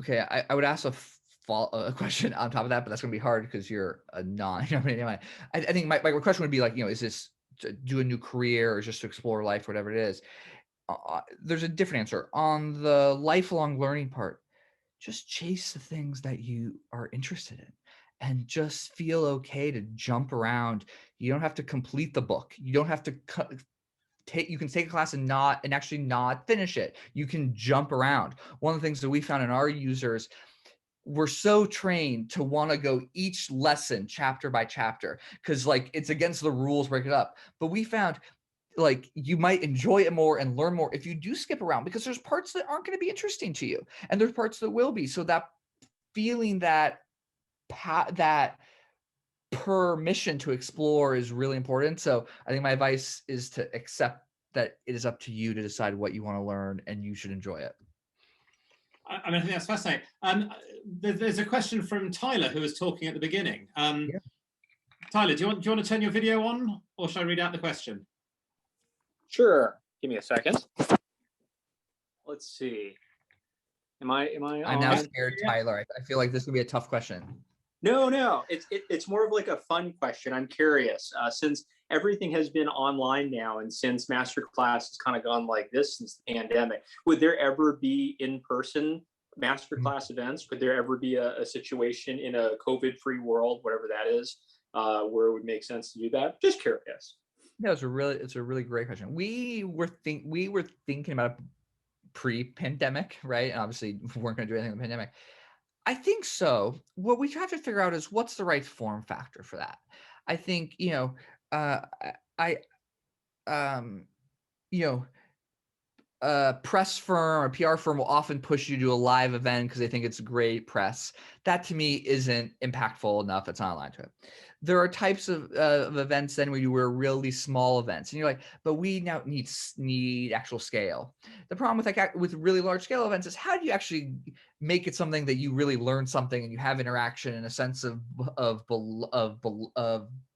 Okay, I would ask a question on top of that, but that's going to be hard because you're a non. Anyway, I think my question would be like, is this to do a new career or just to explore life, whatever it is? There's a different answer on the lifelong learning part. Just chase the things that you are interested in and just feel okay to jump around. You don't have to complete the book. You don't have to you can take a class and actually not finish it. You can jump around. One of the things that we found in our users, we're so trained to want to go each lesson chapter by chapter because it's against the rules, break it up. But we found you might enjoy it more and learn more if you do skip around, because there's parts that aren't going to be interesting to you and there's parts that will be. So that feeling that permission to explore is really important. So I think my advice is to accept that it is up to you to decide what you want to learn and you should enjoy it. I think that's fascinating. There's a question from Tyler who was talking at the beginning. Yeah. Tyler, do you want to turn your video on, or shall I read out the question? Sure. Give me a second. Let's see. Am I on? I'm now scared, Tyler. I feel like this is gonna be a tough question. No. It's more of like a fun question. I'm curious. Since everything has been online now, and since MasterClass has kind of gone like this since the pandemic, would there ever be in-person MasterClass events? Could there ever be a situation in a COVID-free world, whatever that is, where it would make sense to do that? Just curious. No, it's a really great question. We were thinking about pre-pandemic, right? And obviously we weren't going to do anything in the pandemic. I think so. What we have to figure out is what's the right form factor for that. I think, a press firm or PR firm will often push you to a live event because they think it's great press. That to me isn't impactful enough. It's not aligned to it. There are types of events then where you were really small events, and you're like, but we now need actual scale. The problem with really large scale events is how do you actually make it something that you really learn something and you have interaction and a sense of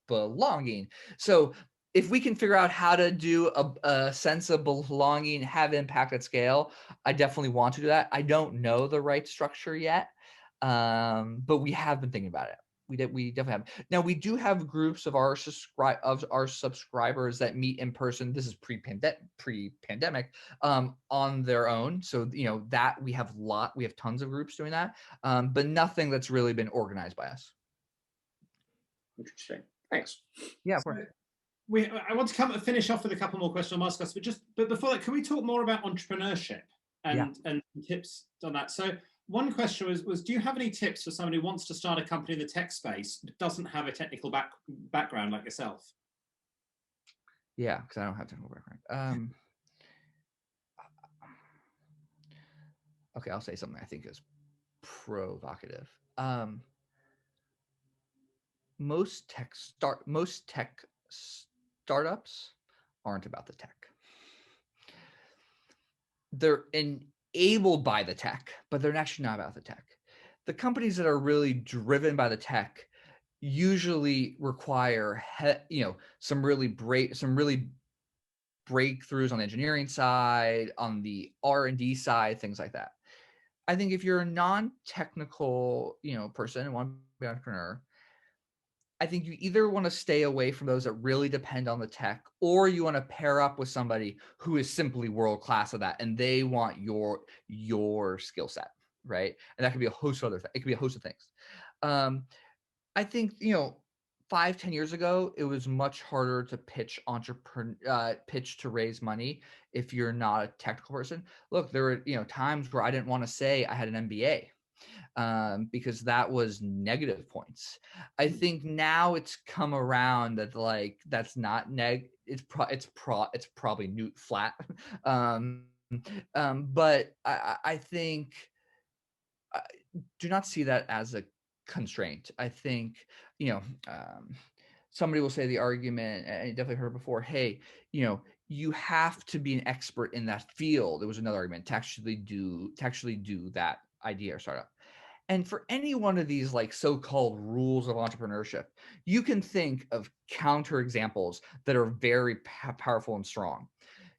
belonging. So if we can figure out how to do a sense of belonging, have impact at scale, I definitely want to do that. I don't know the right structure yet, but we have been thinking about it. We definitely have. Now we do have groups of our subscribers that meet in person. This is pre-pandemic, on their own. So that we have tons of groups doing that, but nothing that's really been organized by us. Interesting. Thanks. Yeah, of course. I want to finish off with a couple more questions on MasterClass, but before that, can we talk more about entrepreneurship and tips on that? So one question was, do you have any tips for somebody who wants to start a company in the tech space but doesn't have a technical background like yourself? Yeah, because I don't have technical background. Okay, I'll say something I think is provocative. Most tech startups aren't about the tech. They're enabled by the tech, but they're actually not about the tech. The companies that are really driven by the tech usually require some really breakthroughs on the engineering side, on the R&D side, things like that. I think if you're a non-technical person and want to be an entrepreneur, I think you either want to stay away from those that really depend on the tech, or you want to pair up with somebody who is simply world class at that, and they want your skill set, right? And that could be a host of other things. It could be a host of things. I think 5-10 years ago, it was much harder to pitch to raise money if you're not a technical person. Look, there were times where I didn't want to say I had an MBA. Because that was negative points. I think now it's come around that that's not it's probably flat. But I think do not see that as a constraint. I think somebody will say the argument, and you definitely heard before, hey, you have to be an expert in that field. There was another argument to actually do that idea or startup. And for any one of these so-called rules of entrepreneurship, you can think of counter examples that are very powerful and strong.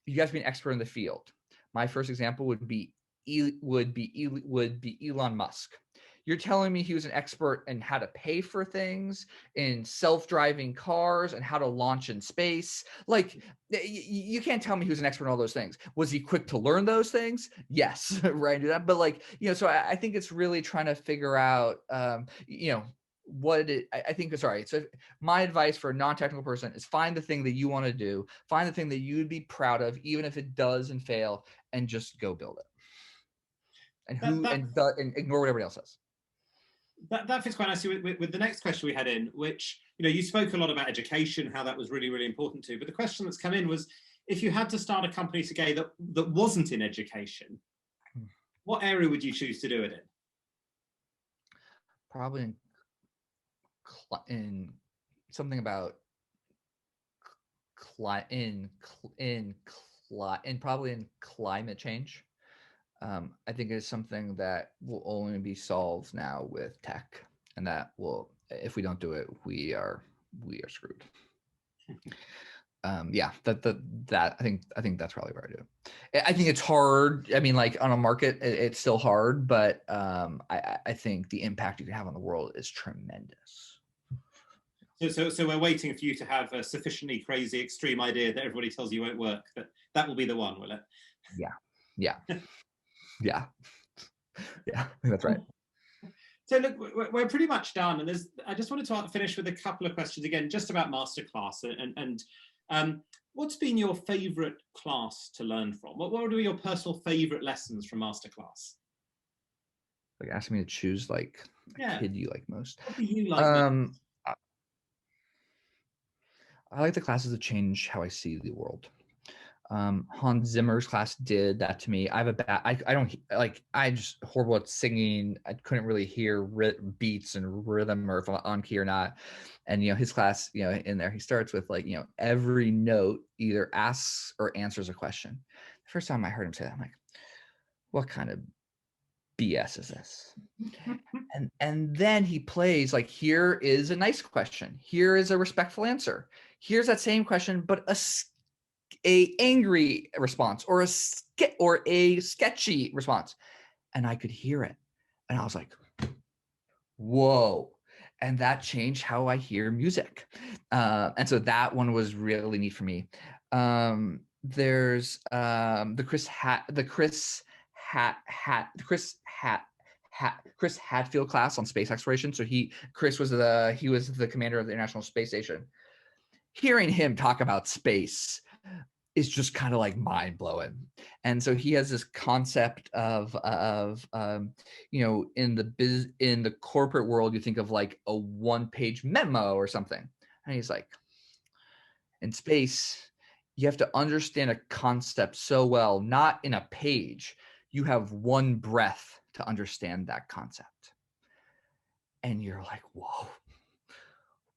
You have to be an expert in the field. My first example would be Elon Musk. You're telling me he was an expert in how to pay for things, in self-driving cars, and how to launch in space. You can't tell me he was an expert in all those things. Was he quick to learn those things? Yes, right. Do that. But so I think it's really trying to figure out, what it. I think it's all right. So my advice for a non-technical person is find the thing that you want to do, find the thing that you'd be proud of, even if it does and fail, and just go build it. And ignore what everybody else says. That fits quite nicely with the next question we had in, which, you spoke a lot about education, how that was really, really important too. But the question that's come in was, if you had to start a company today that wasn't in education, what area would you choose to do it in? Probably in something about probably in climate change. I think it's something that will only be solved now with tech, and that will, if we don't do it, we are screwed. That I think that's probably where I do. I think it's hard. I mean, on a market, it's still hard, but I think the impact you can have on the world is tremendous. So we're waiting for you to have a sufficiently crazy, extreme idea that everybody tells you won't work. That will be the one, will it? Yeah. Yeah, I think that's right. So look, we're pretty much done, and I just wanted to finish with a couple of questions again, just about MasterClass, and what's been your favorite class to learn from? What would be your personal favorite lessons from MasterClass? Ask me to choose a kid you like most. What do you like most? I like the classes that change how I see the world. Hans Zimmer's class did that to me. I have a bad, I don't like, I just horrible at singing. I couldn't really hear beats and rhythm or if I'm on key or not. And, his class, in there, he starts with like, every note either asks or answers a question. The first time I heard him say that, I'm like, what kind of BS is this? And then he plays like, here is a nice question. Here is a respectful answer. Here's that same question, but a angry response or a sketchy response. And I could hear it. And I was like, whoa. And that changed how I hear music. And so that one was really neat for me. There's the Chris Hadfield class on space exploration. So Chris was the commander of the International Space Station. Hearing him talk about space is just kind of like mind blowing. And so he has this concept of in the corporate world, you think of like a 1-page memo or something. And he's like, in space, you have to understand a concept so well, not in a page. You have one breath to understand that concept. And you're like, whoa.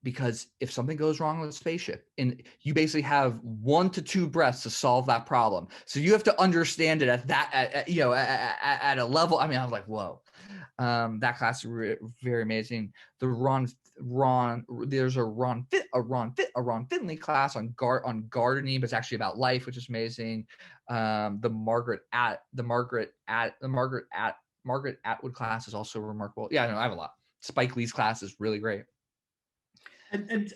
Because if something goes wrong with a spaceship, and you basically have 1 to 2 breaths to solve that problem, so you have to understand it at a level. I mean, I was like, whoa, that class is very amazing. There's a Ron Finley class on gardening, but it's actually about life, which is amazing. The Margaret Atwood class is also remarkable. Yeah, I know I have a lot. Spike Lee's class is really great. And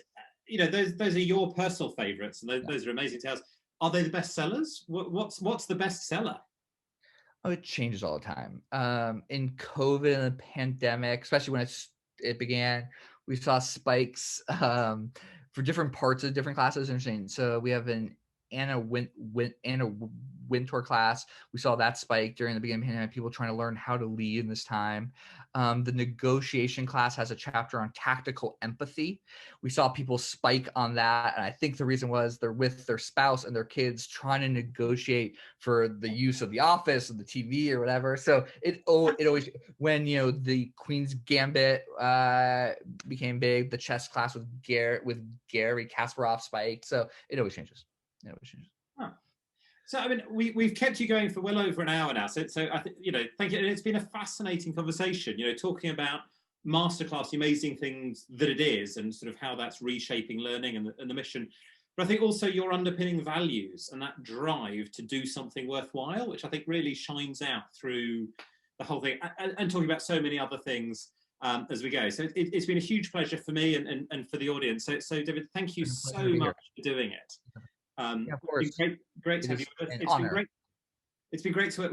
those are your personal favorites, and those are amazing tales. Are they the best sellers? What's the best seller? Oh, it changes all the time. In COVID and the pandemic, especially when it began, we saw spikes for different parts of different classes. Interesting. So we have an Anna Wintour class. We saw that spike during the beginning of the pandemic, people trying to learn how to lead in this time. The negotiation class has a chapter on tactical empathy. We saw people spike on that. And I think the reason was they're with their spouse and their kids trying to negotiate for the use of the office or the TV or whatever. So it always, when, the Queen's Gambit became big, the chess class with Gary Kasparov spiked. So it always changes. Huh. So I mean, we've kept you going for well over an hour now. So I think thank you. And it's been a fascinating conversation. Talking about MasterClass, the amazing things that it is, and sort of how that's reshaping learning and the mission. But I think also your underpinning values and that drive to do something worthwhile, which I think really shines out through the whole thing, and talking about so many other things as we go. So it's been a huge pleasure for me and for the audience. So David, thank you so much for doing it. Yeah, of course. It's been great to have you with us. It's been great to work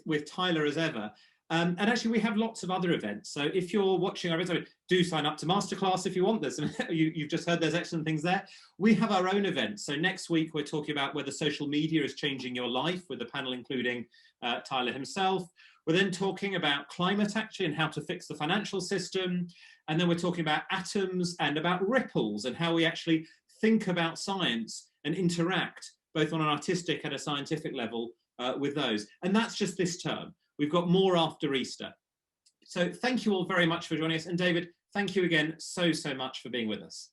with Tyler as ever. And actually, we have lots of other events. So if you're watching our events, do sign up to MasterClass if you want this. You've just heard there's excellent things there. We have our own events. So next week, we're talking about whether social media is changing your life, with a panel including Tyler himself. We're then talking about climate action and how to fix the financial system. And then we're talking about atoms and about ripples and how we actually think about science and interact both on an artistic and a scientific level with those. And that's just this term. We've got more after Easter. So thank you all very much for joining us. And David, thank you again so much for being with us.